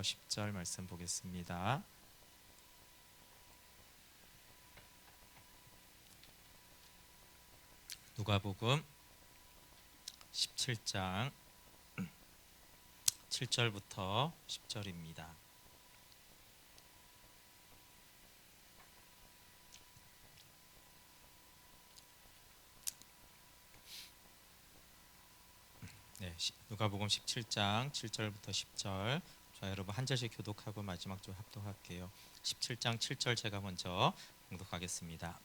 9절부터 10절 말씀 보겠습니다. 누가복음 17장 7절부터 10절입니다. 네, 누가복음 17장 7절부터 10절. 자, 여러분 한 절씩 교독하고 마지막 좀 합독할게요. 17장 7절 제가 먼저 봉독하겠습니다.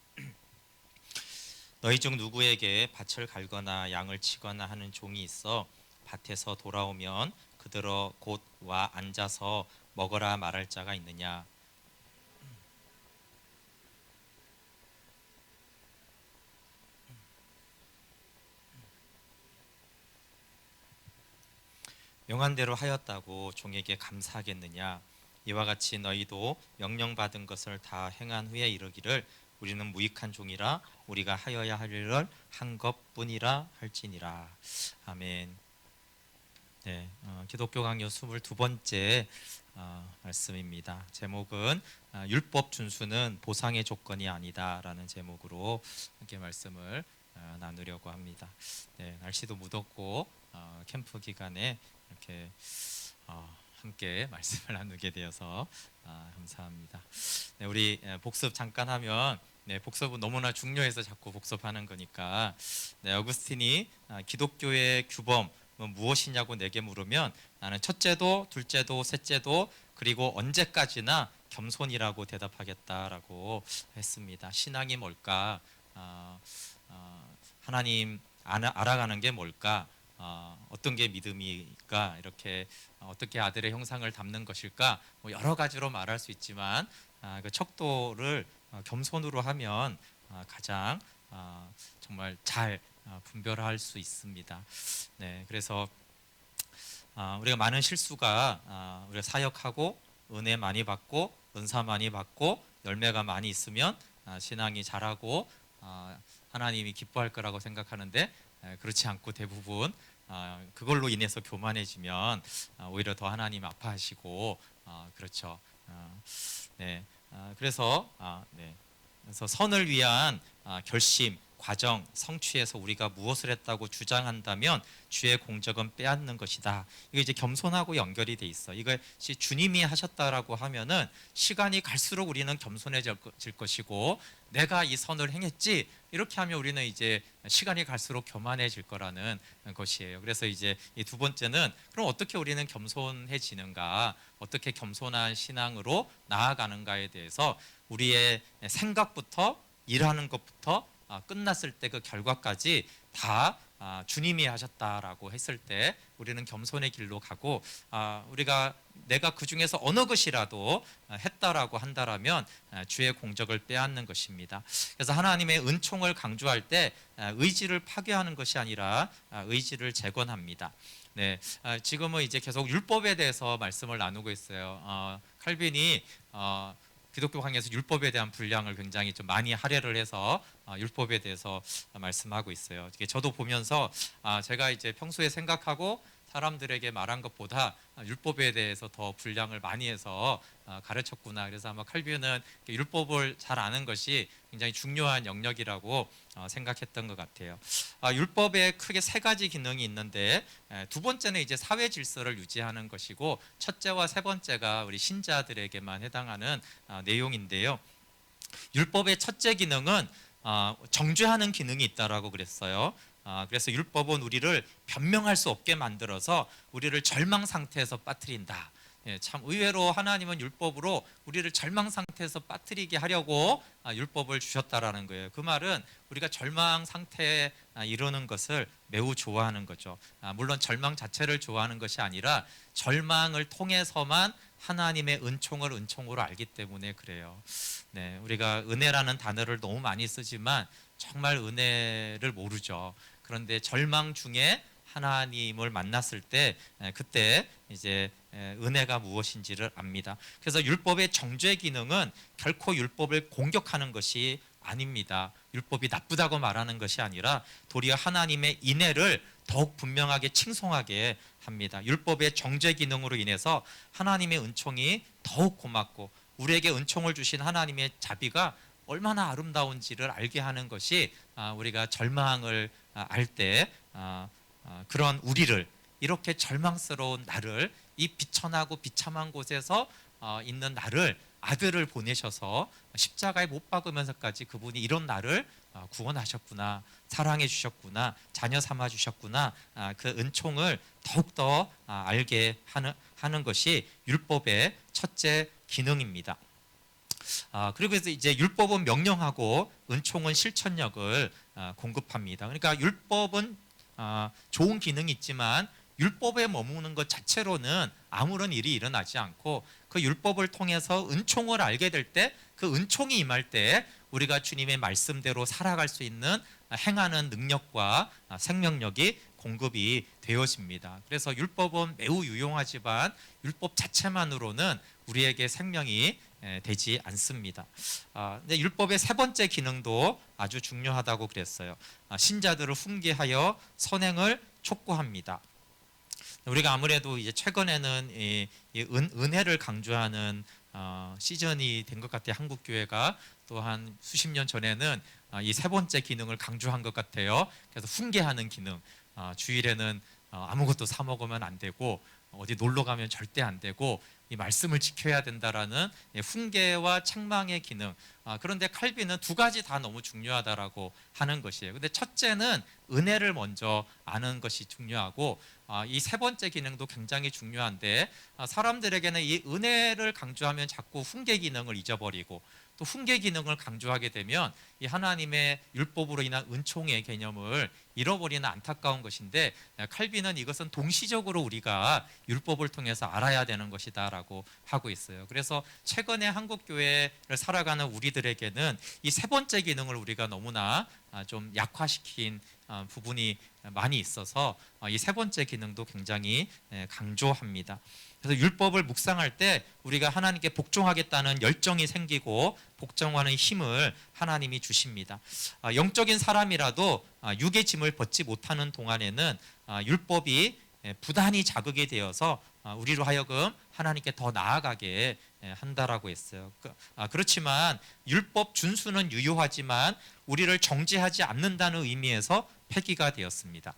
너희 중 누구에게 밭을 갈거나 양을 치거나 하는 종이 있어 밭에서 돌아오면 그대로 곧 와 앉아서 먹어라 말할 자가 있느냐? 명한대로 하였다고 종에게 감사하겠느냐? 이와 같이 너희도 명령받은 것을 다 행한 후에 이르기를 우리는 무익한 종이라 우리가 하여야 할 일을 한 것뿐이라 할지니라. 아멘. 네, 기독교 강요 22번째 말씀입니다. 제목은 율법 준수는 보상의 조건이 아니다라는 제목으로 함께 말씀을 나누려고 합니다. 네, 날씨도 무덥고 캠프 기간에 이렇게 함께 말씀을 나누게 되어서 감사합니다. 네, 우리 복습 잠깐 하면 복습은 너무나 중요해서 자꾸 복습하는 거니까 어거스틴이 기독교의 규범 무엇이냐고 내게 물으면 나는 첫째도 둘째도 셋째도 그리고 언제까지나 겸손이라고 대답하겠다라고 했습니다. 신앙이 뭘까? 하나님 알아가는 게 뭘까? 어떤 게 믿음일까? 이렇게 어떻게 아들의 형상을 담는 것일까? 여러 가지로 말할 수 있지만 그 척도를 겸손으로 하면 가장 정말 잘 분별할 수 있습니다. 네, 그래서 우리가 많은 실수가 우리가 사역하고 은혜 많이 받고 은사 많이 받고 열매가 많이 있으면 신앙이 자라고 하나님이 기뻐할 거라고 생각하는데 그렇지 않고 대부분 그걸로 인해서 교만해지면 오히려 더 하나님 아파하시고 그렇죠. 네, 그래서 선을 위한 결심 과정, 성취에서 우리가 무엇을 했다고 주장한다면 주의 공적은 빼앗는 것이다. 이거 이제 겸손하고 연결이 돼 있어. 이것이 주님이 하셨다라고 하면은 시간이 갈수록 우리는 겸손해질 것이고 내가 이 선을 행했지 이렇게 하면 우리는 이제 시간이 갈수록 교만해질 거라는 것이에요. 그래서 이제 이 두 번째는 그럼 어떻게 우리는 겸손해지는가, 어떻게 겸손한 신앙으로 나아가는가에 대해서 우리의 생각부터 일하는 것부터 끝났을 때 그 결과까지 다 주님이 하셨다라고 했을 때 우리는 겸손의 길로 가고 내가 그 중에서 어느 것이라도 했다라고 한다라면 주의 공적을 빼앗는 것입니다. 그래서 하나님의 은총을 강조할 때 의지를 파괴하는 것이 아니라 의지를 재건합니다. 네, 지금은 이제 계속 율법에 대해서 말씀을 나누고 있어요. 칼빈이 기독교 강의에서 율법에 대한 분량을 굉장히 좀 많이 할애를 해서 율법에 대해서 말씀하고 있어요. 저도 보면서 제가 이제 평소에 생각하고 사람들에게 말한 것보다 율법에 대해서 더 분량을 많이 해서 가르쳤구나. 그래서 아마 칼빈은 율법을 잘 아는 것이 굉장히 중요한 영역이라고 생각했던 것 같아요. 율법에 크게 세 가지 기능이 있는데 두 번째는 이제 사회 질서를 유지하는 것이고 첫째와 세 번째가 우리 신자들에게만 해당하는 내용인데요. 율법의 첫째 기능은 정죄하는 기능이 있다라고 그랬어요. 그래서 율법은 우리를 변명할 수 없게 만들어서 우리를 절망 상태에서 빠뜨린다. 참 의외로 하나님은 율법으로 우리를 절망 상태에서 빠뜨리게 하려고 율법을 주셨다라는 거예요. 그 말은 우리가 절망 상태에 이르는 것을 매우 좋아하는 거죠. 물론 절망 자체를 좋아하는 것이 아니라 절망을 통해서만 하나님의 은총을 은총으로 알기 때문에 그래요. 네, 우리가 은혜라는 단어를 너무 많이 쓰지만 정말 은혜를 모르죠. 그런데 절망 중에 하나님을 만났을 때 그때 이제 은혜가 무엇인지를 압니다. 그래서 율법의 정죄 기능은 결코 율법을 공격하는 것이 아닙니다. 율법이 나쁘다고 말하는 것이 아니라 도리어 하나님의 인애를 더욱 분명하게 칭송하게 합니다. 율법의 정죄 기능으로 인해서 하나님의 은총이 더욱 고맙고 우리에게 은총을 주신 하나님의 자비가 얼마나 아름다운지를 알게 하는 것이 우리가 절망을 알 때 그런 우리를, 이렇게 절망스러운 나를, 이 비천하고 비참한 곳에서 있는 나를 아들을 보내셔서 십자가에 못 박으면서까지 그분이 이런 나를 구원하셨구나, 사랑해 주셨구나, 자녀 삼아 주셨구나, 그 은총을 더욱더 알게 하는 것이 율법의 첫째 기능입니다. 그리고 이제 율법은 명령하고 은총은 실천력을 공급합니다. 그러니까 율법은 좋은 기능이 있지만 율법에 머무는 것 자체로는 아무런 일이 일어나지 않고, 그 율법을 통해서 은총을 알게 될 때, 그 은총이 임할 때 우리가 주님의 말씀대로 살아갈 수 있는 행하는 능력과 생명력이 공급이 되어집니다. 그래서 율법은 매우 유용하지만 율법 자체만으로는 우리에게 생명이 되지 않습니다. 근데 율법의 세 번째 기능도 아주 중요하다고 그랬어요. 신자들을 훈계하여 선행을 촉구합니다. 우리가 아무래도 이제 최근에는 은혜를 강조하는 시즌이 된 것 같아요. 한국 교회가 또 한 수십 년 전에는 이 세 번째 기능을 강조한 것 같아요. 그래서 훈계하는 기능, 주일에는 아무것도 사 먹으면 안 되고 어디 놀러 가면 절대 안 되고 이 말씀을 지켜야 된다라는 훈계와 책망의 기능. 그런데 칼빈은 두 가지 다 너무 중요하다라고 하는 것이에요. 근데 첫째는 은혜를 먼저 아는 것이 중요하고, 이 세 번째 기능도 굉장히 중요한데, 사람들에게는 이 은혜를 강조하면 자꾸 훈계 기능을 잊어버리고, 또 훈계 기능을 강조하게 되면 이 하나님의 율법으로 인한 은총의 개념을 잃어버리는 안타까운 것인데, 칼빈은 이것은 동시적으로 우리가 율법을 통해서 알아야 되는 것이다라고 하고 있어요. 그래서 최근에 한국 교회를 살아가는 우리들에게는 이 세 번째 기능을 우리가 너무나 좀 약화시킨 부분이 많이 있어서 이 세 번째 기능도 굉장히 강조합니다. 그래서 율법을 묵상할 때 우리가 하나님께 복종하겠다는 열정이 생기고 복종하는 힘을 하나님이 주십니다. 영적인 사람이라도 육의 짐을 벗지 못하는 동안에는 율법이 부단히 자극이 되어서 우리로 하여금 하나님께 더 나아가게 한다라고 했어요. 그렇지만 율법 준수는 유효하지만 우리를 정죄하지 않는다는 의미에서 폐기가 되었습니다.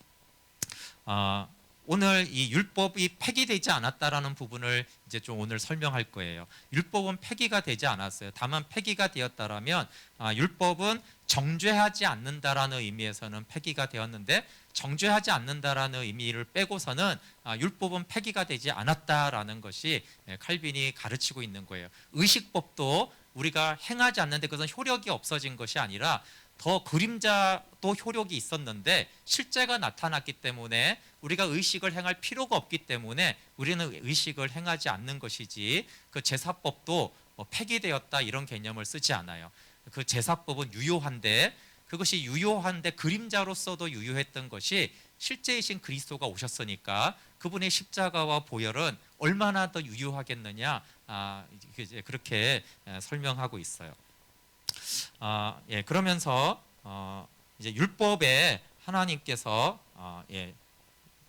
오늘 이 율법이 폐기되지 않았다라는 부분을 이제 좀 오늘 설명할 거예요. 율법은 폐기가 되지 않았어요. 다만 폐기가 되었다라면 율법은 정죄하지 않는다라는 의미에서는 폐기가 되었는데, 정죄하지 않는다라는 의미를 빼고서는 율법은 폐기가 되지 않았다라는 것이 칼빈이 가르치고 있는 거예요. 의식법도 우리가 행하지 않는데 그것은 효력이 없어진 것이 아니라 더 그림자도 효력이 있었는데 실제가 나타났기 때문에 우리가 의식을 행할 필요가 없기 때문에 우리는 의식을 행하지 않는 것이지, 그 제사법도 폐기되었다 이런 개념을 쓰지 않아요. 그 제사법은 유효한데, 그것이 유효한데 그림자로서도 유효했던 것이 실제이신 그리스도가 오셨으니까 그분의 십자가와 보혈은 얼마나 더 유효하겠느냐, 그렇게 설명하고 있어요. 그러면서 이제 율법에 하나님께서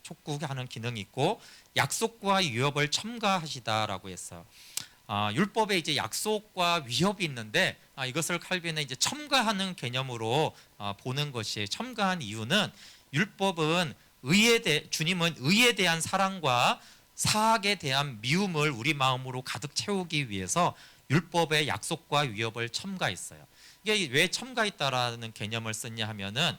촉구하는 기능이 있고 약속과 위협을 첨가하시다라고 했어요. 율법에 이제 약속과 위협이 있는데 이것을 칼빈은 이제 첨가하는 개념으로 보는 것이에요. 첨가한 이유는 율법은 주님은 의에 대한 사랑과 사악에 대한 미움을 우리 마음으로 가득 채우기 위해서 율법의 약속과 위협을 첨가했어요. 이게 왜 첨가했다라는 개념을 썼냐 하면은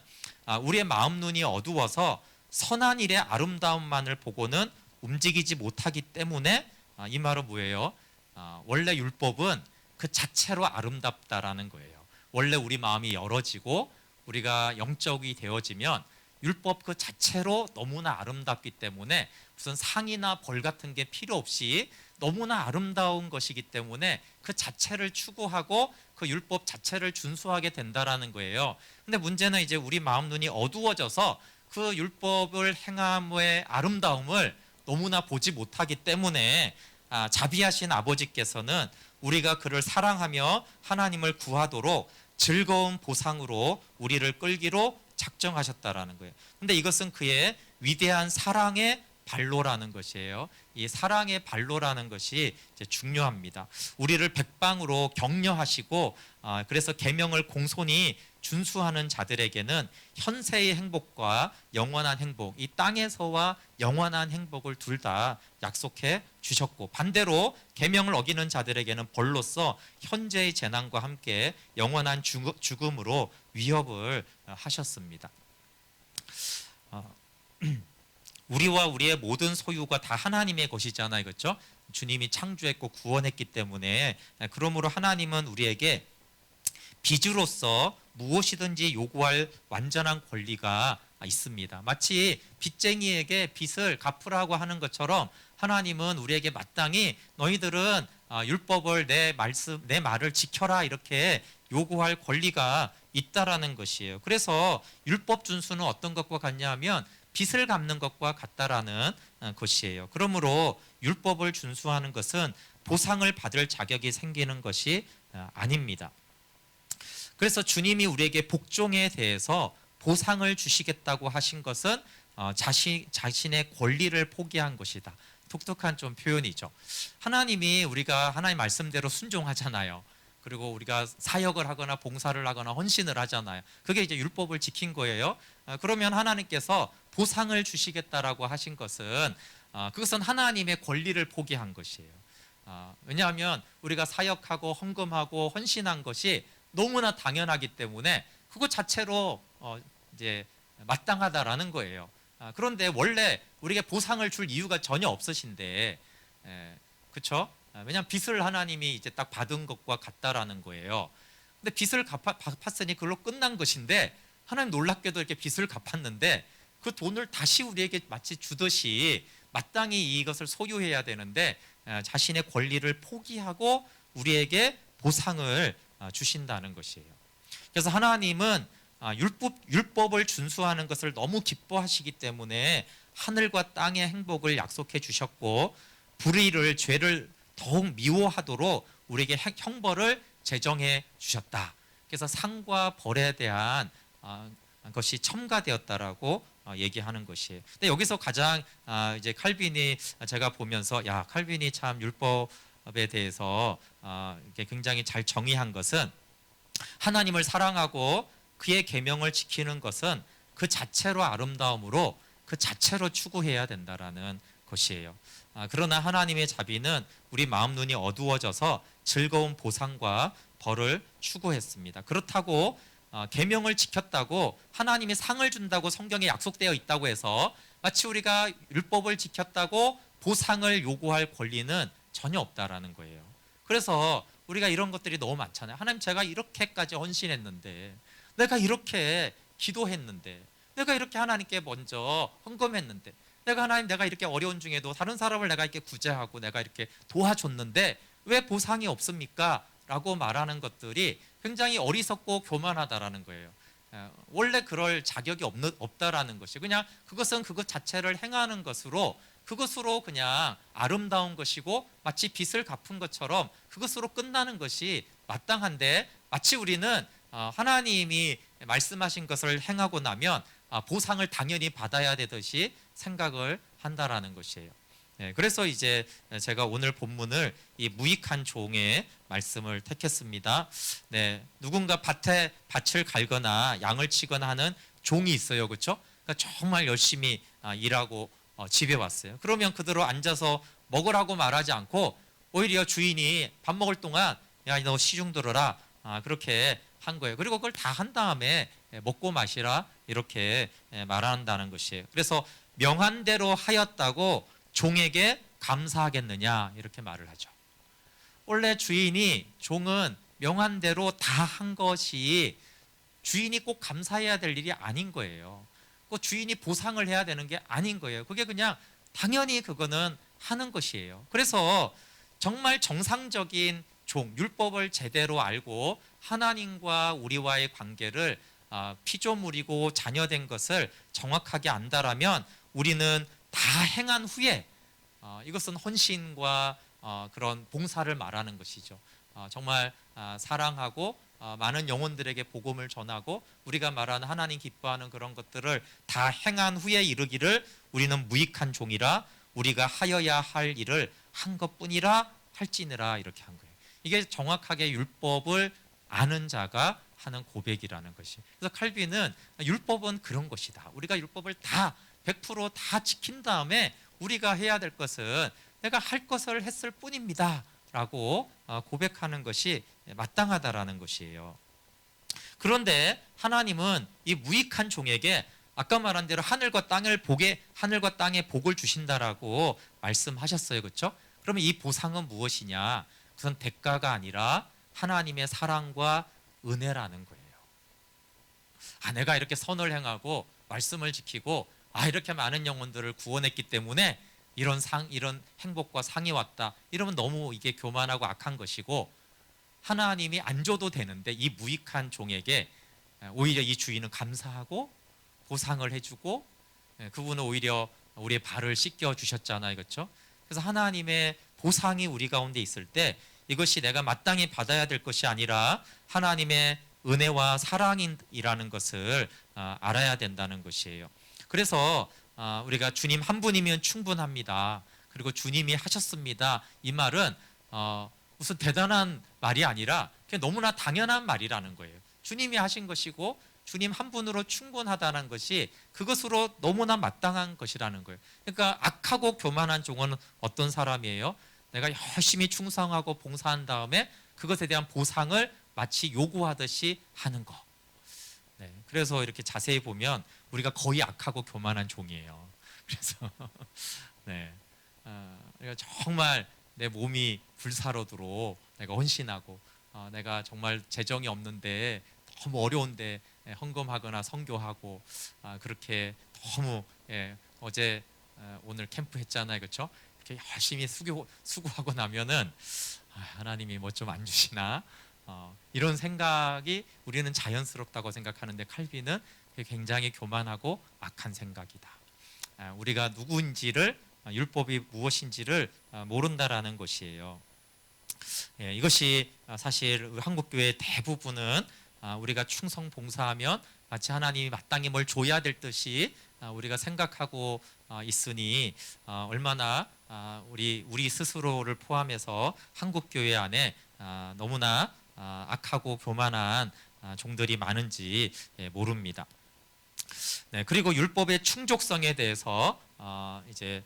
우리의 마음 눈이 어두워서 선한 일의 아름다움만을 보고는 움직이지 못하기 때문에, 이 말은 뭐예요? 원래 율법은 그 자체로 아름답다라는 거예요. 원래 우리 마음이 열어지고 우리가 영적이 되어지면 율법 그 자체로 너무나 아름답기 때문에 무슨 상이나 벌 같은 게 필요 없이 너무나 아름다운 것이기 때문에 그 자체를 추구하고 그 율법 자체를 준수하게 된다라는 거예요. 근데 문제는 이제 우리 마음 눈이 어두워져서 그 율법을 행함의 아름다움을 너무나 보지 못하기 때문에 자비하신 아버지께서는 우리가 그를 사랑하며 하나님을 구하도록 즐거운 보상으로 우리를 끌기로 작정하셨다라는 거예요. 근데 이것은 그의 위대한 사랑의 발로라는 것이에요. 이 사랑의 발로라는 것이 이제 중요합니다. 우리를 백방으로 격려하시고 그래서 계명을 공손히 준수하는 자들에게는 현세의 행복과 영원한 행복, 이 땅에서와 영원한 행복을 둘 다 약속해 주셨고, 반대로 계명을 어기는 자들에게는 벌로서 현재의 재난과 함께 영원한 죽음으로 위협을 하셨습니다. 우리와 우리의 모든 소유가 다 하나님의 것이잖아요, 그렇죠? 주님이 창조했고 구원했기 때문에, 그러므로 하나님은 우리에게 빚으로서 무엇이든지 요구할 완전한 권리가 있습니다. 마치 빚쟁이에게 빚을 갚으라고 하는 것처럼 하나님은 우리에게 마땅히 너희들은 율법을 내 말을 지켜라 이렇게 요구할 권리가 있다라는 것이에요. 그래서 율법 준수는 어떤 것과 같냐면 빚을 갚는 것과 같다라는 것이에요. 그러므로 율법을 준수하는 것은 보상을 받을 자격이 생기는 것이 아닙니다. 그래서 주님이 우리에게 복종에 대해서 보상을 주시겠다고 하신 것은 자신의 권리를 포기한 것이다. 독특한 좀 표현이죠. 하나님이 우리가 하나님 말씀대로 순종하잖아요. 그리고 우리가 사역을 하거나 봉사를 하거나 헌신을 하잖아요. 그게 이제 율법을 지킨 거예요. 그러면 하나님께서 보상을 주시겠다라고 하신 것은 그것은 하나님의 권리를 포기한 것이에요. 왜냐하면 우리가 사역하고 헌금하고 헌신한 것이 너무나 당연하기 때문에 그것 자체로 이제 마땅하다라는 거예요. 그런데 원래 우리에게 보상을 줄 이유가 전혀 없으신데, 그렇죠? 왜냐하면 빚을 하나님이 이제 딱 받은 것과 같다라는 거예요. 근데 빚을 갚았으니 그걸로 끝난 것인데 하나님 놀랍게도 이렇게 빚을 갚았는데 그 돈을 다시 우리에게 마치 주듯이 마땅히 이것을 소유해야 되는데 자신의 권리를 포기하고 우리에게 보상을 주신다는 것이에요. 그래서 하나님은 율법을 준수하는 것을 너무 기뻐하시기 때문에 하늘과 땅의 행복을 약속해 주셨고, 불의를 죄를 더욱 미워하도록 우리에게 형벌을 제정해 주셨다. 그래서 상과 벌에 대한 것이 첨가되었다라고 얘기하는 것이에요. 근데 여기서 가장 이제 칼빈이 제가 보면서 칼빈이 참 율법에 대해서 이렇게 굉장히 잘 정의한 것은 하나님을 사랑하고 그의 계명을 지키는 것은 그 자체로 아름다움으로 그 자체로 추구해야 된다라는 것이에요. 그러나 하나님의 자비는 우리 마음 눈이 어두워져서 즐거운 보상과 벌을 추구했습니다. 그렇다고 계명을 지켰다고 하나님이 상을 준다고 성경에 약속되어 있다고 해서 마치 우리가 율법을 지켰다고 보상을 요구할 권리는 전혀 없다라는 거예요. 그래서 우리가 이런 것들이 너무 많잖아요. 하나님, 제가 이렇게까지 헌신했는데, 내가 이렇게 기도했는데, 내가 이렇게 하나님께 먼저 헌금했는데, 내가 이렇게 어려운 중에도 다른 사람을 내가 이렇게 구제하고 내가 이렇게 도와줬는데 왜 보상이 없습니까? 라고 말하는 것들이 굉장히 어리석고 교만하다라는 거예요. 원래 그럴 자격이 없다라는 것이, 그냥 그것은 그것 자체를 행하는 그것으로 그냥 아름다운 것이고 마치 빚을 갚은 것처럼 그것으로 끝나는 것이 마땅한데, 마치 우리는 하나님이 말씀하신 것을 행하고 나면 보상을 당연히 받아야 되듯이 생각을 한다라는 것이에요. 그래서 이제 제가 오늘 본문을 이 무익한 종의 말씀을 택했습니다. 누군가 밭에 밭을 갈거나 양을 치거나 하는 종이 있어요, 그렇죠? 그러니까 정말 열심히 일하고 집에 왔어요. 그러면 그대로 앉아서 먹으라고 말하지 않고 오히려 주인이 밥 먹을 동안 너 시중 들어라, 그렇게 한 거예요. 그리고 그걸 다 한 다음에 먹고 마시라 이렇게 말한다는 것이에요. 그래서 명한 대로 하였다고 종에게 감사하겠느냐 이렇게 말을 하죠. 원래 종은 명한 대로 다 한 것이 주인이 꼭 감사해야 될 일이 아닌 거예요. 꼭 주인이 보상을 해야 되는 게 아닌 거예요. 그게 그냥 당연히 그거는 하는 것이에요. 그래서 정말 정상적인 종, 율법을 제대로 알고 하나님과 우리와의 관계를 피조물이고 자녀된 것을 정확하게 안다라면 우리는 다 행한 후에 이것은 헌신과 그런 봉사를 말하는 것이죠. 정말 사랑하고 많은 영혼들에게 복음을 전하고 우리가 말하는 하나님 기뻐하는 그런 것들을 다 행한 후에 이르기를 우리는 무익한 종이라 우리가 하여야 할 일을 한 것뿐이라 할지니라 이렇게 한 거예요. 이게 정확하게 율법을 아는 자가 하는 고백이라는 것이. 그래서 칼빈은 율법은 그런 것이다. 우리가 율법을 다 100%다 지킨 다음에 우리가 해야 될 것은 내가 할 것을 했을 뿐입니다 라고 고백하는 것이 마땅하다라는 것이에요. 그런데 하나님은 이 무익한 종에게 아까 말한 대로 하늘과 땅에 복을 주신다라고 말씀하셨어요. 그렇죠? 그러면 이 보상은 무엇이냐? 그건 대가가 아니라 하나님의 사랑과 은혜라는 거예요. 내가 이렇게 선을 행하고 말씀을 지키고 이렇게 많은 영혼들을 구원했기 때문에 이런 행복과 상이 왔다. 이러면 너무 이게 교만하고 악한 것이고 하나님이 안 줘도 되는데 이 무익한 종에게 오히려 이 주인은 감사하고 보상을 해주고 그분은 오히려 우리의 발을 씻겨 주셨잖아요. 그렇죠? 그래서 하나님의 보상이 우리 가운데 있을 때 이것이 내가 마땅히 받아야 될 것이 아니라 하나님의 은혜와 사랑이라는 것을 알아야 된다는 것이에요. 그래서 우리가 주님 한 분이면 충분합니다. 그리고 주님이 하셨습니다. 이 말은 무슨 대단한 말이 아니라 그냥 너무나 당연한 말이라는 거예요. 주님이 하신 것이고 주님 한 분으로 충분하다는 것이 그것으로 너무나 마땅한 것이라는 거예요. 그러니까 악하고 교만한 종은 어떤 사람이에요? 내가 열심히 충성하고 봉사한 다음에 그것에 대한 보상을 마치 요구하듯이 하는 거. 네, 그래서 이렇게 자세히 보면 우리가 거의 악하고 교만한 종이에요. 그래서 네, 내가 정말 내 몸이 불사르도록 내가 헌신하고 내가 정말 재정이 없는데 너무 어려운데 헌금하거나 선교하고 그렇게 너무 어제 오늘 캠프 했잖아요. 그렇죠? 이렇게 열심히 수고하고 나면은 하나님이 뭐 좀 안 주시나 이런 생각이 우리는 자연스럽다고 생각하는데 칼빈은 굉장히 교만하고 악한 생각이다. 우리가 누구인지를 율법이 무엇인지를 모른다라는 것이에요. 이것이 사실 한국 교회 대부분은 우리가 충성 봉사하면 마치 하나님이 마땅히 뭘 줘야 될 듯이 우리가 생각하고 있으니 얼마나 우리 스스로를 포함해서 한국 교회 안에 너무나 악하고 교만한 종들이 많은지 모릅니다. 네, 그리고 율법의 충족성에 대해서 이제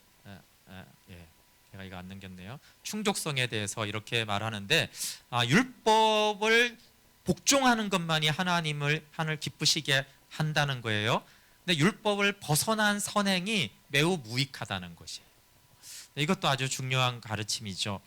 제가 이거 안 남겼네요. 충족성에 대해서 이렇게 말하는데 율법을 복종하는 것만이 하나님을 기쁘시게 한다는 거예요. 근데 율법을 벗어난 선행이 매우 무익하다는 것이에요. 이것도 아주 중요한 가르침이죠.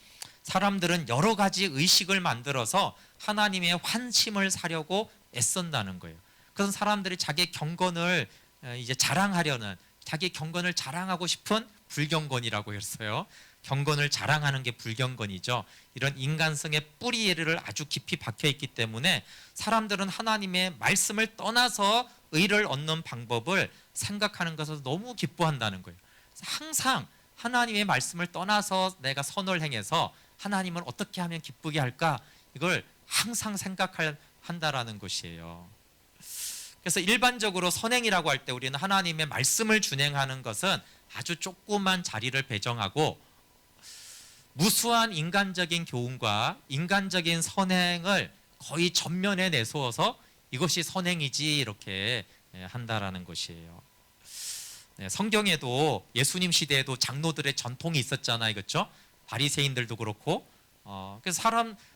사람들은 여러 가지 의식을 만들어서 하나님의 환심을 사려고 애쓴다는 거예요. 그런 사람들이 자기 경건을 이제 자기 경건을 자랑하고 싶은 불경건이라고 했어요. 경건을 자랑하는 게 불경건이죠. 이런 인간성의 뿌리를 아주 깊이 박혀 있기 때문에 사람들은 하나님의 말씀을 떠나서 의를 얻는 방법을 생각하는 것을 너무 기뻐한다는 거예요. 항상 하나님의 말씀을 떠나서 내가 선을 행해서 하나님은 어떻게 하면 기쁘게 할까? 이걸 항상 생각한다라는 것이에요. 그래서 일반적으로 선행이라고 할 때 우리는 하나님의 말씀을 준행하는 것은 아주 조그만 자리를 배정하고 무수한 인간적인 교훈과 인간적인 선행을 거의 전면에 내세워서 이것이 선행이지 이렇게 한다라는 것이에요. 성경에도 예수님 시대에도 장로들의 전통이 있었잖아요. 그렇죠? 바리새인들도 그렇고 그래서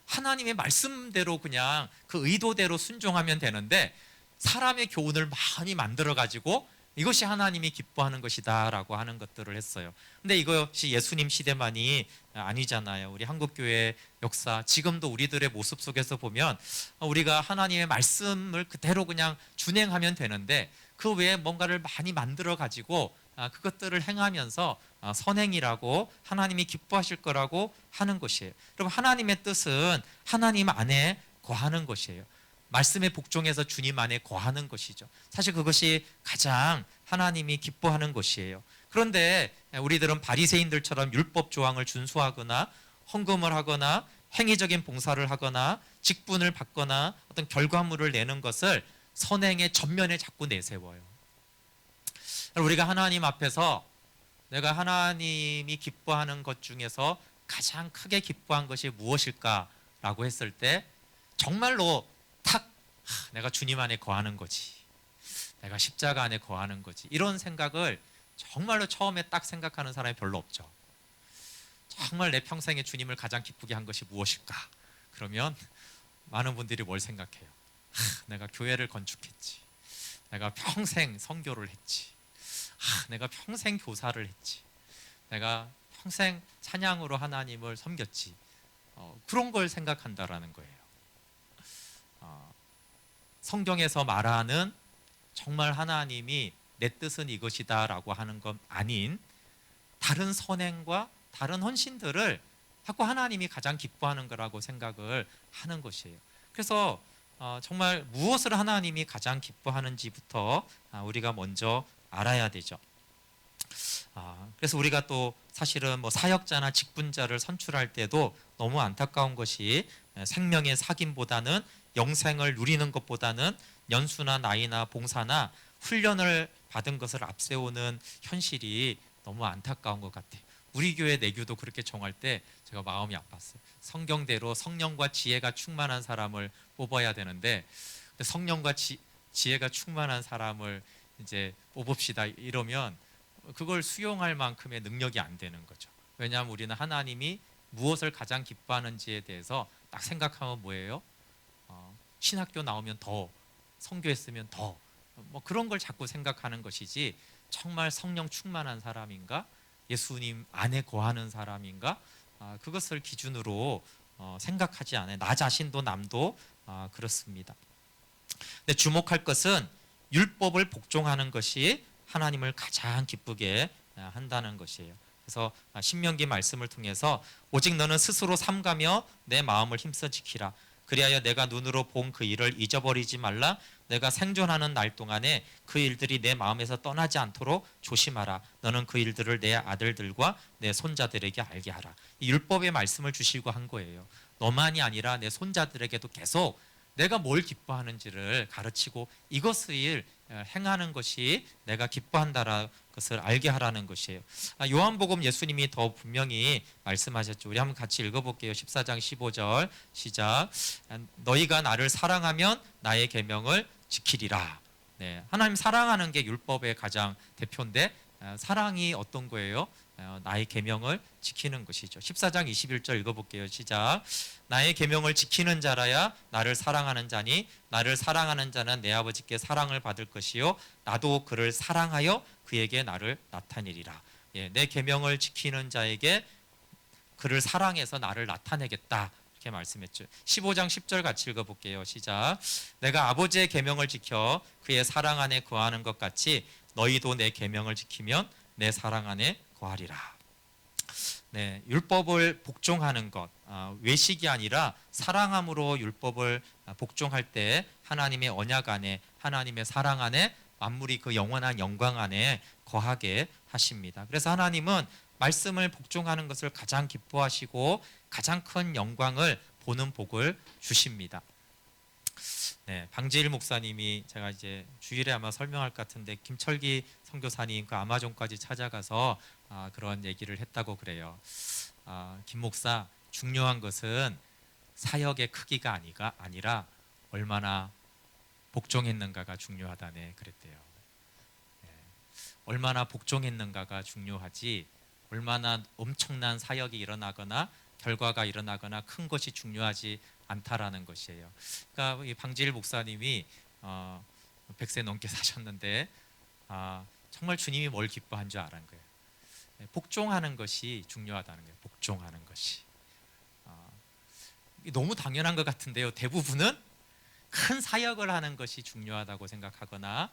하나님의 말씀대로 그냥 그 의도대로 순종하면 되는데 사람의 교훈을 많이 만들어 가지고 이것이 하나님이 기뻐하는 것이다 라고 하는 것들을 했어요. 근데 이것이 예수님 시대만이 아니잖아요. 우리 한국교회 역사 지금도 우리들의 모습 속에서 보면 우리가 하나님의 말씀을 그대로 그냥 준행하면 되는데 그 외에 뭔가를 많이 만들어 가지고 그것들을 행하면서 선행이라고 하나님이 기뻐하실 거라고 하는 것이에요. 여러분 하나님의 뜻은 하나님 안에 거하는 것이에요. 말씀에 복종해서 주님 안에 거하는 것이죠. 사실 그것이 가장 하나님이 기뻐하는 것이에요. 그런데 우리들은 바리새인들처럼 율법 조항을 준수하거나 헌금을 하거나 행위적인 봉사를 하거나 직분을 받거나 어떤 결과물을 내는 것을 선행의 전면에 자꾸 내세워요. 우리가 하나님 앞에서 내가 하나님이 기뻐하는 것 중에서 가장 크게 기뻐한 것이 무엇일까라고 했을 때 정말로 탁 내가 주님 안에 거하는 거지, 내가 십자가 안에 거하는 거지, 이런 생각을 정말로 처음에 딱 생각하는 사람이 별로 없죠. 정말 내 평생에 주님을 가장 기쁘게 한 것이 무엇일까? 그러면 많은 분들이 뭘 생각해요? 내가 교회를 건축했지, 내가 평생 선교를 했지, 내가 평생 교사를 했지, 내가 평생 찬양으로 하나님을 섬겼지, 그런 걸 생각한다라는 거예요. 성경에서 말하는 정말 하나님이 내 뜻은 이것이다 라고 하는 건 아닌 다른 선행과 다른 헌신들을 자꾸 하나님이 가장 기뻐하는 거라고 생각을 하는 것이에요. 그래서 정말 무엇을 하나님이 가장 기뻐하는지부터 우리가 먼저 알아야 되죠. 그래서 우리가 또 사실은 뭐 사역자나 직분자를 선출할 때도 너무 안타까운 것이 생명의 sak임보다는 영생을 누리는 것보다는 연수나 나이나 봉사나 훈련을 받은 것을 앞세우는 현실이 너무 안타까운 것 같아요. 우리 교회 내교도 그렇게 정할 때 제가 마음이 아팠어요. 성경대로 성령과 지혜가 충만한 사람을 뽑아야 되는데 성령과 지혜가 충만한 사람을 이제 뽑읍시다 이러면 그걸 수용할 만큼의 능력이 안 되는 거죠. 왜냐하면 우리는 하나님이 무엇을 가장 기뻐하는지에 대해서 딱 생각하면 뭐예요? 신학교 나오면 더, 선교했으면 더, 뭐 그런 걸 자꾸 생각하는 것이지 정말 성령 충만한 사람인가, 예수님 안에 거하는 사람인가, 그것을 기준으로 생각하지 않아요. 나 자신도 남도 그렇습니다. 근데 주목할 것은 율법을 복종하는 것이 하나님을 가장 기쁘게 한다는 것이에요. 그래서 신명기 말씀을 통해서 오직 너는 스스로 삼가며 내 마음을 힘써 지키라. 그리하여 내가 눈으로 본 그 일을 잊어버리지 말라. 내가 생존하는 날 동안에 그 일들이 내 마음에서 떠나지 않도록 조심하라. 너는 그 일들을 내 아들들과 내 손자들에게 알게 하라. 이 율법의 말씀을 주시고 한 거예요. 너만이 아니라 내 손자들에게도 계속 내가 뭘 기뻐하는지를 가르치고 이것을 행하는 것이 내가 기뻐한다라는 것을 알게 하라는 것이에요. 요한복음 예수님이 더 분명히 말씀하셨죠. 우리 한번 같이 읽어볼게요. 14장 15절 시작. 너희가 나를 사랑하면 나의 계명을 지키리라. 네, 하나님 사랑하는 게 율법의 가장 대표인데 사랑이 어떤 거예요? 나의 계명을 지키는 것이죠. 14장 21절 읽어볼게요. 시작. 나의 계명을 지키는 자라야 나를 사랑하는 자니 나를 사랑하는 자는 내 아버지께 사랑을 받을 것이요 나도 그를 사랑하여 그에게 나를 나타내리라. 내 계명을 지키는 자에게 그를 사랑해서 나를 나타내겠다. 이렇게 말씀했죠. 15장 10절 같이 읽어볼게요. 시작. 내가 아버지의 계명을 지켜 그의 사랑 안에 거하는 것 같이 너희도 내 계명을 지키면 내 사랑 안에 거하리라. 네, 율법을 복종하는 것, 외식이 아니라 사랑함으로 율법을 복종할 때 하나님의 언약 안에, 하나님의 사랑 안에 만물이 그 영원한 영광 안에 거하게 하십니다. 그래서 하나님은 말씀을 복종하는 것을 가장 기뻐하시고 가장 큰 영광을 보는 복을 주십니다. 네, 방지일 목사님이 제가 이제 주일에 아마 설명할 것 같은데 김철기 선교사님 그 아마존까지 찾아가서 그런 얘기를 했다고 그래요. 김 목사, 중요한 것은 사역의 크기가 아니라 얼마나 복종했는가가 중요하다네 그랬대요. 네, 얼마나 복종했는가가 중요하지 얼마나 엄청난 사역이 일어나거나 결과가 일어나거나 큰 것이 중요하지 않다라는 것이에요. 그러니까 이 방지일 목사님이 100세 넘게 사셨는데 정말 주님이 뭘 기뻐한 줄 아는 거예요. 복종하는 것이 중요하다는 거예요. 복종하는 것이 너무 당연한 것 같은데요. 대부분은 큰 사역을 하는 것이 중요하다고 생각하거나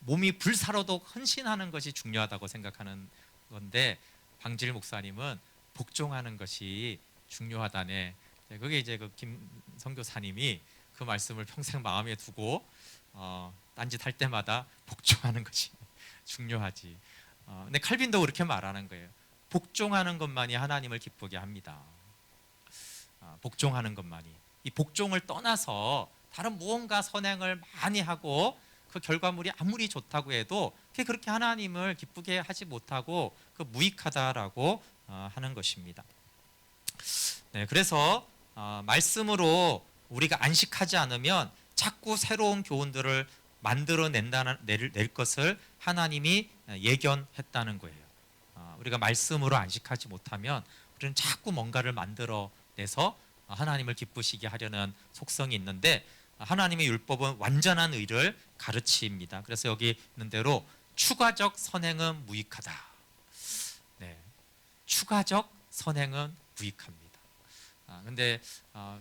몸이 불사로도 헌신하는 것이 중요하다고 생각하는 건데 방지일 목사님은 복종하는 것이 중요하다네. 그게 이제 그 김 선교사님이 그 말씀을 평생 마음에 두고 딴짓할 때마다 복종하는 것이 중요하지. 근데 칼빈도 그렇게 말하는 거예요. 복종하는 것만이 하나님을 기쁘게 합니다. 복종하는 것만이. 이 복종을 떠나서 다른 무언가 선행을 많이 하고 그 결과물이 아무리 좋다고 해도 그게 그렇게 하나님을 기쁘게 하지 못하고 그 무익하다라고 하는 것입니다. 네, 그래서 말씀으로 우리가 안식하지 않으면 자꾸 새로운 교훈들을 낼 것을 하나님이 예견했다는 거예요. 우리가 말씀으로 안식하지 못하면 우리는 자꾸 뭔가를 만들어내서 하나님을 기쁘시게 하려는 속성이 있는데, 하나님의 율법은 완전한 의를 가르칩니다. 그래서 여기 있는 대로 추가적 선행은 무익하다. 네, 추가적 선행은 무익합니다. 근데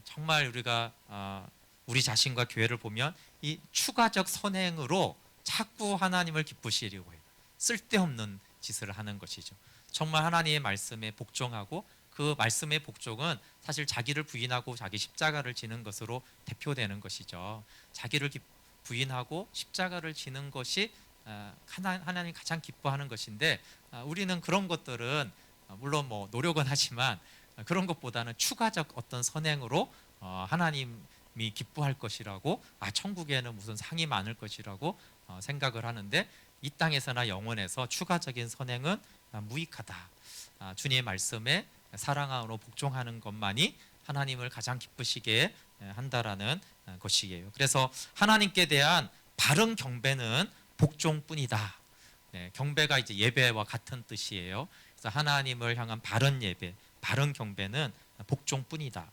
정말 우리가 우리 자신과 교회를 보면 이 추가적 선행으로 자꾸 하나님을 기쁘시려고 해요. 쓸데없는 짓을 하는 것이죠. 정말 하나님의 말씀에 복종하고, 그 말씀의 복종은 사실 자기를 부인하고 자기 십자가를 지는 것으로 대표되는 것이죠. 자기를 부인하고 십자가를 지는 것이 하나님 가장 기뻐하는 것인데, 우리는 그런 것들은 물론 뭐 노력은 하지만 그런 것보다는 추가적 어떤 선행으로 하나님이 기뻐할 것이라고, 천국에는 무슨 상이 많을 것이라고 생각을 하는데, 이 땅에서나 영원에서 추가적인 선행은 무익하다. 주님의 말씀에 사랑으로 복종하는 것만이 하나님을 가장 기쁘시게 한다라는 것이에요. 그래서 하나님께 대한 바른 경배는 복종뿐이다. 네, 경배가 이제 예배와 같은 뜻이에요. 그래서 하나님을 향한 바른 예배, 바른 경배는 복종뿐이다.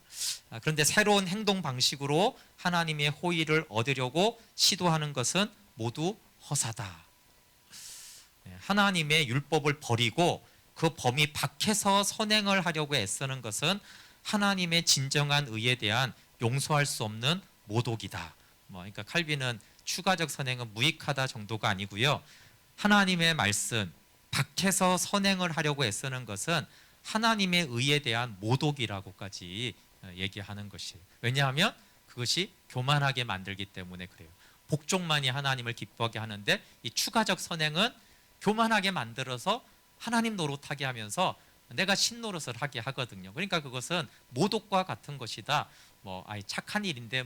그런데 새로운 행동 방식으로 하나님의 호의를 얻으려고 시도하는 것은 모두 허사다. 하나님의 율법을 버리고 그 범위 밖에서 선행을 하려고 애쓰는 것은 하나님의 진정한 의에 대한 용서할 수 없는 모독이다. 그러니까 칼빈은 추가적 선행은 무익하다 정도가 아니고요. 하나님의 말씀 밖에서 선행을 하려고 애쓰는 것은 하나님의 의에 대한 모독이라고까지 얘기하는 것이에요. 왜냐하면 그것이 교만하게 만들기 때문에 그래요. 복종만이 하나님을 기뻐하게 하는데, 이 추가적 선행은 교만하게 만들어서 하나님 노릇하게 하면서 내가 신노릇을 하게 하거든요. 그러니까 그것은 모독과 같은 것이다. 착한 일인데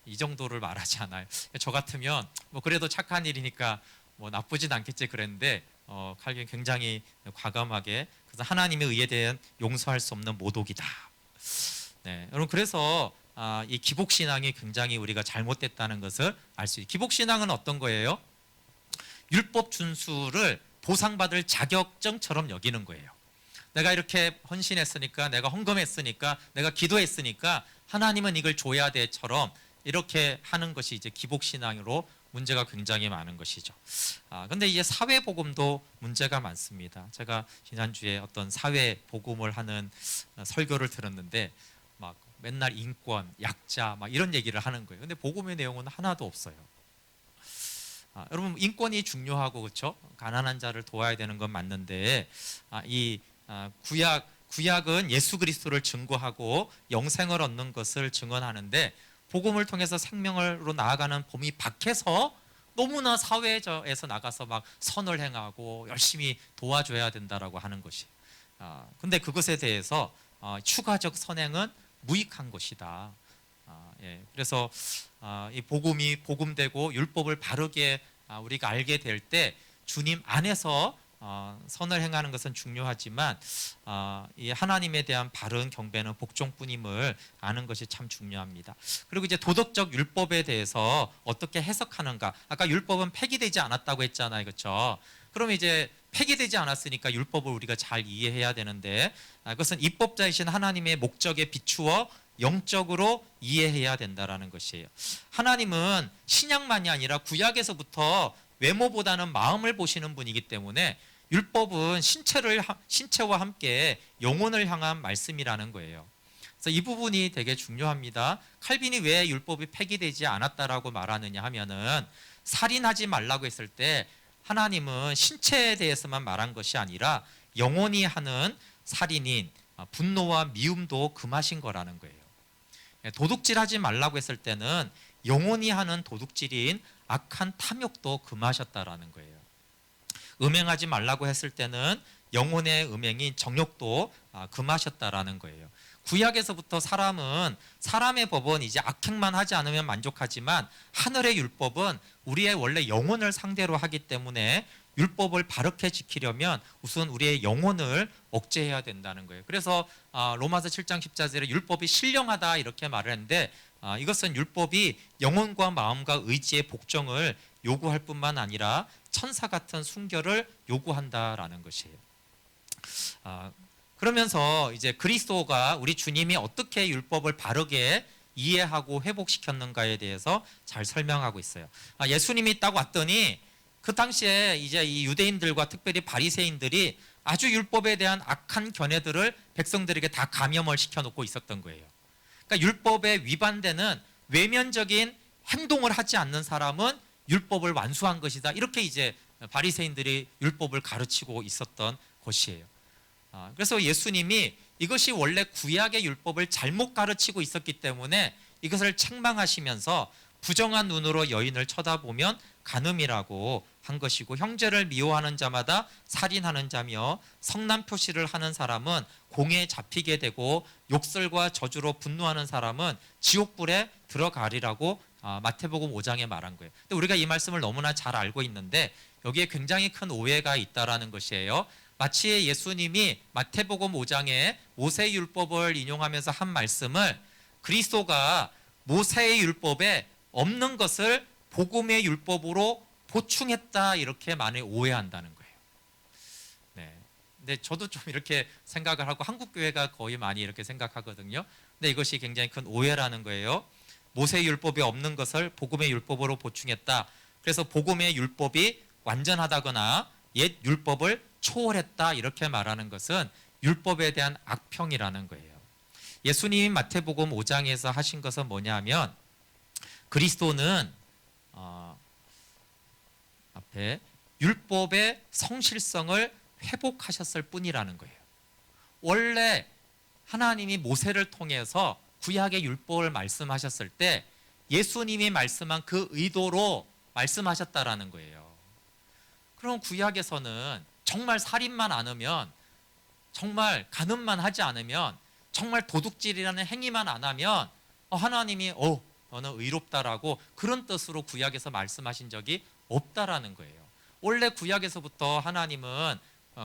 이 정도를 말하지 않아요. 저 같으면 그래도 착한 일이니까 나쁘진 않겠지 그랬는데, 칼빈 굉장히 과감하게, 그래서 하나님의 의에 대한 용서할 수 없는 모독이다. 네, 여러분, 그래서 이 기복신앙이 굉장히 우리가 잘못됐다는 것을 알 수 있어요. 기복신앙은 어떤 거예요? 율법 준수를 보상받을 자격증처럼 여기는 거예요. 내가 이렇게 헌신했으니까, 내가 헌금했으니까, 내가 기도했으니까 하나님은 이걸 줘야 돼처럼 이렇게 하는 것이 이제 기복신앙으로 문제가 굉장히 많은 것이죠. 근데 이제 사회복음도 문제가 많습니다. 제가 지난주에 어떤 사회복음을 하는 설교를 들었는데 맨날 인권, 약자 이런 얘기를 하는 거예요. 근데 복음의 내용은 하나도 없어요. 여러분, 인권이 중요하고, 그렇죠? 가난한 자를 도와야 되는 건 맞는데, 이 구약은 예수 그리스도를 증거하고 영생을 얻는 것을 증언하는데, 복음을 통해서 생명으로 나아가는 범위 밖에서 너무나 사회에서 나가서 선을 행하고 열심히 도와줘야 된다라고 하는 것이. 근데 그것에 대해서 추가적 선행은 무익한 것이다. 그래서 이 복음이 복음되고 율법을 바르게 우리가 알게 될 때 주님 안에서 선을 행하는 것은 중요하지만 이 하나님에 대한 바른 경배는 복종뿐임을 아는 것이 참 중요합니다. 그리고 이제 도덕적 율법에 대해서 어떻게 해석하는가. 아까 율법은 폐기되지 않았다고 했잖아요, 그렇죠? 그러면 이제 폐기되지 않았으니까 율법을 우리가 잘 이해해야 되는데, 그것은 입법자이신 하나님의 목적에 비추어 영적으로 이해해야 된다라는 것이에요. 하나님은 신약만이 아니라 구약에서부터 외모보다는 마음을 보시는 분이기 때문에 율법은 신체와 함께 영혼을 향한 말씀이라는 거예요. 그래서 이 부분이 되게 중요합니다. 칼빈이 왜 율법이 폐기되지 않았다라고 말하느냐 하면은, 살인하지 말라고 했을 때 하나님은 신체에 대해서만 말한 것이 아니라 영혼이 하는 살인인 분노와 미움도 금하신 거라는 거예요. 도둑질하지 말라고 했을 때는 영혼이 하는 도둑질인 악한 탐욕도 금하셨다라는 거예요. 음행하지 말라고 했을 때는 영혼의 음행인 정욕도 금하셨다라는 거예요. 구약에서부터 사람은 사람의 법은 이제 악행만 하지 않으면 만족하지만 하늘의 율법은 우리의 원래 영혼을 상대로 하기 때문에 율법을 바르게 지키려면 우선 우리의 영혼을 억제해야 된다는 거예요. 그래서 로마서 7장 14절에 율법이 신령하다 이렇게 말을 했는데 이것은 율법이 영혼과 마음과 의지의 복종을 요구할 뿐만 아니라 천사 같은 순결을 요구한다라는 것이에요. 그러면서 이제 그리스도가 우리 주님이 어떻게 율법을 바르게 이해하고 회복시켰는가에 대해서 잘 설명하고 있어요. 예수님이 딱 왔더니 그 당시에 이제 이 유대인들과 특별히 바리새인들이 아주 율법에 대한 악한 견해들을 백성들에게 다 감염을 시켜놓고 있었던 거예요. 그러니까 율법에 위반되는 외면적인 행동을 하지 않는 사람은 율법을 완수한 것이다. 이렇게 이제 바리새인들이 율법을 가르치고 있었던 것이에요. 그래서 예수님이 이것이 원래 구약의 율법을 잘못 가르치고 있었기 때문에 이것을 책망하시면서 부정한 눈으로 여인을 쳐다보면 간음이라고 한 것이고, 형제를 미워하는 자마다 살인하는 자며 성난 표시를 하는 사람은 공에 잡히게 되고 욕설과 저주로 분노하는 사람은 지옥불에 들어가리라고 마태복음 5장에 말한 거예요. 근데 우리가 이 말씀을 너무나 잘 알고 있는데 여기에 굉장히 큰 오해가 있다라는 것이에요. 마치 예수님이 마태복음 5장에 모세의 율법을 인용하면서 한 말씀을 그리스도가 모세의 율법에 없는 것을 복음의 율법으로 보충했다 이렇게 많이 오해한다는 거예요. 네. 근데 저도 좀 이렇게 생각을 하고 한국 교회가 거의 많이 이렇게 생각하거든요. 근데 이것이 굉장히 큰 오해라는 거예요. 모세의 율법에 없는 것을 복음의 율법으로 보충했다. 그래서 복음의 율법이 완전하다거나 옛 율법을 초월했다 이렇게 말하는 것은 율법에 대한 악평이라는 거예요. 예수님이 마태복음 5장에서 하신 것은 뭐냐면 그리스도는 앞에 율법의 성실성을 회복하셨을 뿐이라는 거예요. 원래 하나님이 모세를 통해서 구약의 율법을 말씀하셨을 때 예수님이 말씀한 그 의도로 말씀하셨다라는 거예요. 그럼 구약에서는 정말 살인만 안 하면, 정말 간음만 하지 않으면, 정말 도둑질이라는 행위만 안 하면 하나님이 너는 의롭다라고 그런 뜻으로 구약에서 말씀하신 적이 없다라는 거예요. 원래 구약에서부터 하나님은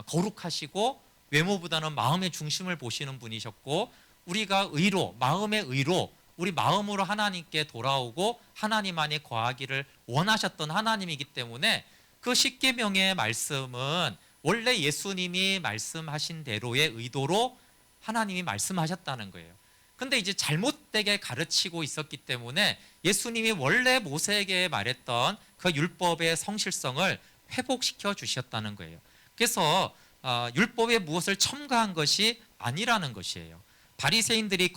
거룩하시고 외모보다는 마음의 중심을 보시는 분이셨고, 우리가 의로, 마음의 의로 우리 마음으로 하나님께 돌아오고 하나님 안에 거하기를 원하셨던 하나님이기 때문에 그 십계명의 말씀은 원래 예수님이 말씀하신 대로의 의도로 하나님이 말씀하셨다는 거예요. 근데 이제 잘못되게 가르치고 있었기 때문에 예수님이 원래 모세에게 말했던 그 율법의 성실성을 회복시켜 주셨다는 거예요. 그래서 율법에 무엇을 첨가한 것이 아니라는 것이에요. 바리새인들이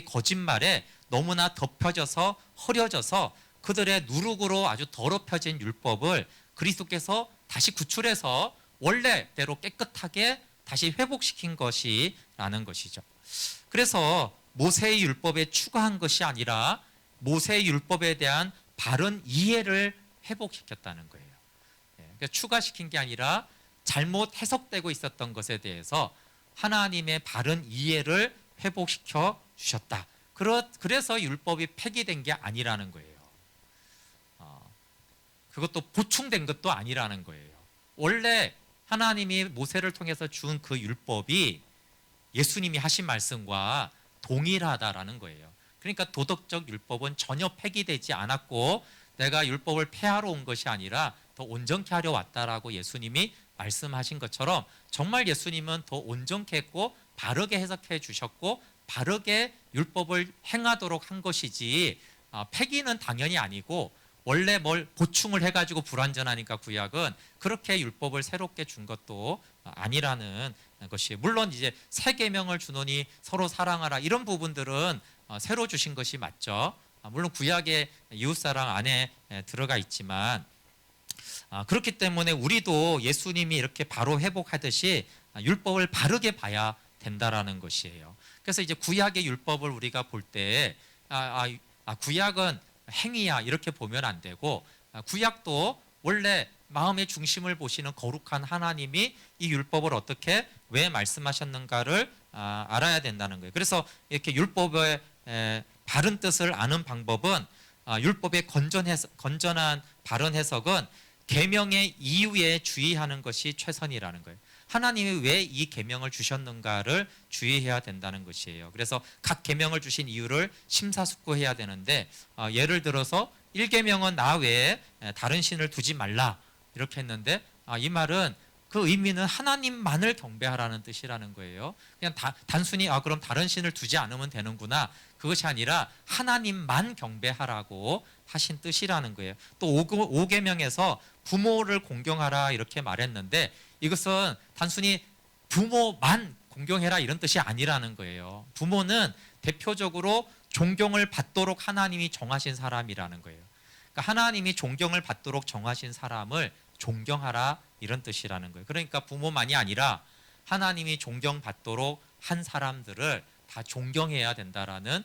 거짓말에 너무나 덮여져서 허려져서 그들의 누룩으로 아주 더럽혀진 율법을 그리스도께서 다시 구출해서 원래대로 깨끗하게 다시 회복시킨 것이라는 것이죠. 그래서 모세의 율법에 추가한 것이 아니라 모세의 율법에 대한 바른 이해를 회복시켰다는 거예요. 그러니까 추가시킨 게 아니라 잘못 해석되고 있었던 것에 대해서 하나님의 바른 이해를 회복시켜 주셨다. 그래서 율법이 폐기된 게 아니라는 거예요. 그것도 보충된 것도 아니라는 거예요. 원래 하나님이 모세를 통해서 준 그 율법이 예수님이 하신 말씀과 동일하다라는 거예요. 그러니까 도덕적 율법은 전혀 폐기되지 않았고 내가 율법을 폐하러 온 것이 아니라 더 온전케 하려 왔다라고 예수님이 말씀하신 것처럼 정말 예수님은 더 온전케 했고 바르게 해석해 주셨고 바르게 율법을 행하도록 한 것이지 폐기는 당연히 아니고, 원래 뭘 보충을 해가지고 불완전하니까 구약은 그렇게 율법을 새롭게 준 것도 아니라는 것이, 물론 이제 새 계명을 주노니 서로 사랑하라 이런 부분들은 새로 주신 것이 맞죠. 물론 구약의 이웃사랑 안에 들어가 있지만 그렇기 때문에 우리도 예수님이 이렇게 바로 회복하듯이 율법을 바르게 봐야 된다라는 것이에요. 그래서 이제 구약의 율법을 우리가 볼 때 구약은 행위야 이렇게 보면 안 되고, 구약도 원래 마음의 중심을 보시는 거룩한 하나님이 이 율법을 어떻게 왜 말씀하셨는가를 알아야 된다는 거예요. 그래서 이렇게 율법의 바른 뜻을 아는 방법은 율법의 건전한 바른 해석은 계명의 이유에 주의하는 것이 최선이라는 거예요. 하나님이 왜 이 계명을 주셨는가를 주의해야 된다는 것이에요. 그래서 각 계명을 주신 이유를 심사숙고해야 되는데 예를 들어서 1계명은 나 외에 다른 신을 두지 말라 이렇게 했는데 이 말은 그 의미는 하나님만을 경배하라는 뜻이라는 거예요. 그냥 단순히 그럼 다른 신을 두지 않으면 되는구나, 그것이 아니라 하나님만 경배하라고 하신 뜻이라는 거예요. 또 5계명에서 부모를 공경하라 이렇게 말했는데 이것은 단순히 부모만 공경해라 이런 뜻이 아니라는 거예요. 부모는 대표적으로 존경을 받도록 하나님이 정하신 사람이라는 거예요. 그러니까 하나님이 존경을 받도록 정하신 사람을 존경하라 이런 뜻이라는 거예요. 그러니까 부모만이 아니라 하나님이 존경받도록 한 사람들을 다 존경해야 된다라는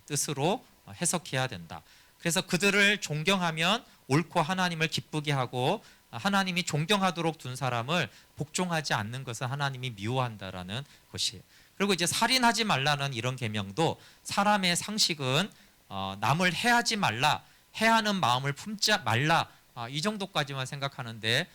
뜻으로 해석해야 된다. 그래서 그들을 존경하면 옳고 하나님을 기쁘게 하고 하나님이 존경하도록 둔 사람을 복종하지 않는 것은 하나님이 미워한다라는 것이에요. 그리고 이제 살인하지 말라는 이런 계명도 사람의 상식은 남을 해하지 말라, 해하는 마음을 품지 말라 이 정도까지만 생각하는데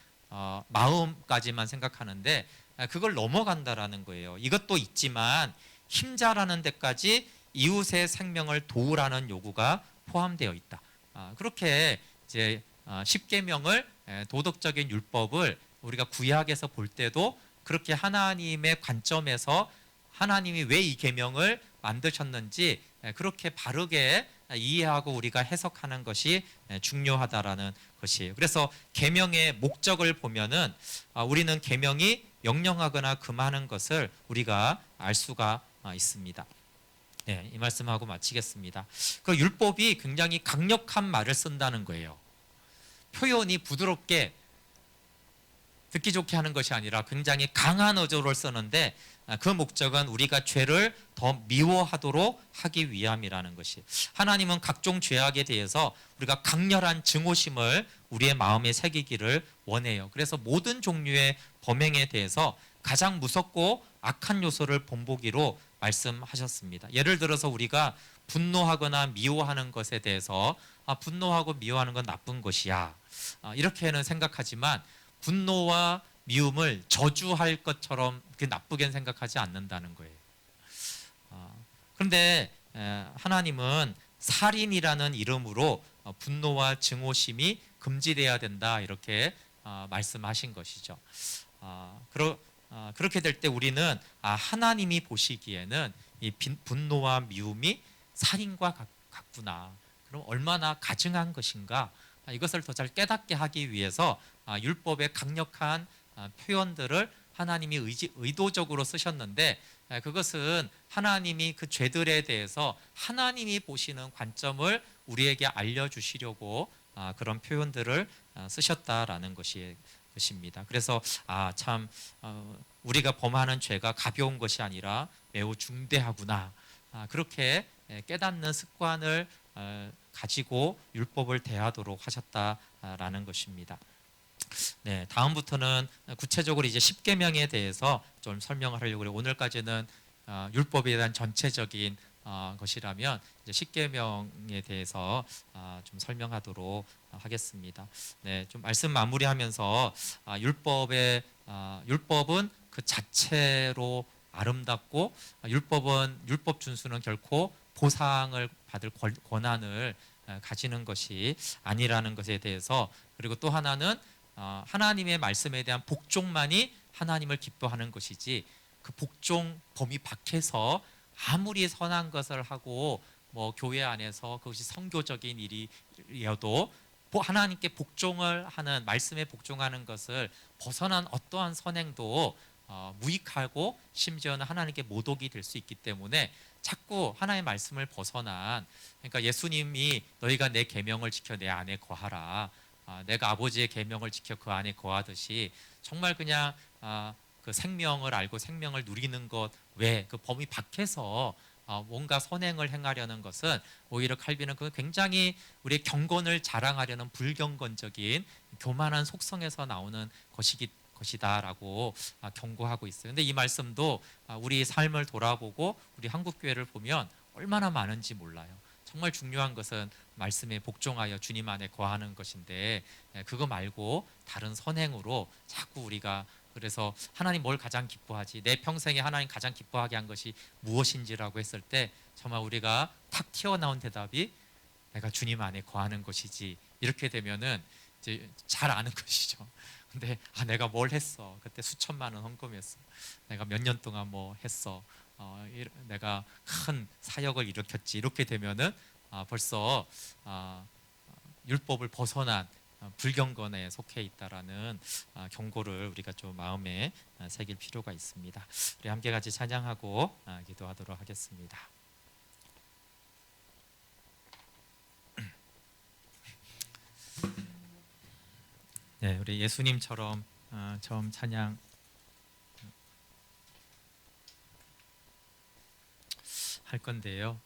마음까지만 생각하는데 그걸 넘어간다라는 거예요. 이것도 있지만 힘자라는 데까지 이웃의 생명을 도우라는 요구가 포함되어 있다. 그렇게 이제 10계명을 도덕적인 율법을 우리가 구약에서 볼 때도 그렇게 하나님의 관점에서 하나님이 왜 이 계명을 만드셨는지 그렇게 바르게 이해하고 우리가 해석하는 것이 중요하다라는 것이에요. 그래서 계명의 목적을 보면은 우리는 계명이 명령하거나 금하는 것을 우리가 알 수가 있습니다. 네, 이 말씀하고 마치겠습니다. 그 율법이 굉장히 강력한 말을 쓴다는 거예요. 표현이 부드럽게 듣기 좋게 하는 것이 아니라 굉장히 강한 어조를 쓰는데 그 목적은 우리가 죄를 더 미워하도록 하기 위함이라는 것이. 하나님은 각종 죄악에 대해서 우리가 강렬한 증오심을 우리의 마음에 새기기를 원해요. 그래서 모든 종류의 범행에 대해서 가장 무섭고 악한 요소를 본보기로 말씀하셨습니다. 예를 들어서 우리가 분노하거나 미워하는 것에 대해서 분노하고 미워하는 건 나쁜 것이야 이렇게는 생각하지만 분노와 미움을 저주할 것처럼 나쁘게 생각하지 않는다는 거예요. 그런데 하나님은 살인이라는 이름으로 분노와 증오심이 금지돼야 된다 이렇게 말씀하신 것이죠. 그렇게 될 때 우리는 하나님이 보시기에는 이 분노와 미움이 살인과 같구나. 그럼 얼마나 가증한 것인가? 이것을 더 잘 깨닫게 하기 위해서 율법의 강력한 표현들을 하나님이 의도적으로 쓰셨는데 그것은 하나님이 그 죄들에 대해서 하나님이 보시는 관점을 우리에게 알려주시려고 그런 표현들을 쓰셨다라는 것입니다. 그래서 참 우리가 범하는 죄가 가벼운 것이 아니라 매우 중대하구나 그렇게 깨닫는 습관을 가지고 율법을 대하도록 하셨다라는 것입니다. 네, 다음부터는 구체적으로 이제 10계명에 대해서 좀 설명을 하려고 해요. 오늘까지는 율법에 대한 전체적인 것이라면 이제 10계명에 대해서 좀 설명하도록 하겠습니다. 네, 좀 말씀 마무리하면서 율법은 그 자체로 아름답고 율법 준수는 결코 보상을 받을 권한을 가지는 것이 아니라는 것에 대해서, 그리고 또 하나는 하나님의 말씀에 대한 복종만이 하나님을 기뻐하는 것이지 그 복종 범위 밖에서 아무리 선한 것을 하고 뭐 교회 안에서 그것이 선교적인 일이어도 하나님께 복종을 하는, 말씀에 복종하는 것을 벗어난 어떠한 선행도 무익하고 심지어는 하나님께 모독이 될 수 있기 때문에 자꾸 하나님의 말씀을 벗어난, 그러니까 예수님이 너희가 내 계명을 지켜 내 안에 거하라, 내가 아버지의 계명을 지켜 그 안에 거하듯이 정말 그냥 그 생명을 알고 생명을 누리는 것 외 그 범위 밖에서 뭔가 선행을 행하려는 것은 오히려 칼빈은 그 굉장히 우리의 경건을 자랑하려는 불경건적인 교만한 속성에서 나오는 것이기 것이다라고 경고하고 있어요. 근데 이 말씀도 우리 삶을 돌아보고 우리 한국 교회를 보면 얼마나 많은지 몰라요. 정말 중요한 것은 말씀에 복종하여 주님 안에 거하는 것인데 그거 말고 다른 선행으로 자꾸 우리가 그래서 하나님 뭘 가장 기뻐하지? 내 평생에 하나님 가장 기뻐하게 한 것이 무엇인지라고 했을 때 정말 우리가 탁 튀어나온 대답이 내가 주님 안에 거하는 것이지. 이렇게 되면은 이제 잘 아는 것이죠. 근데 내가 뭘 했어? 그때 수천만 원 헌금했어. 내가 몇 년 동안 뭐 했어? 내가 큰 사역을 일으켰지. 이렇게 되면은 벌써 율법을 벗어난 불경건에 속해 있다라는 경고를 우리가 좀 마음에 새길 필요가 있습니다. 우리 함께 같이 찬양하고 기도하도록 하겠습니다. 네, 우리 예수님처럼 처음 찬양 할 건데요.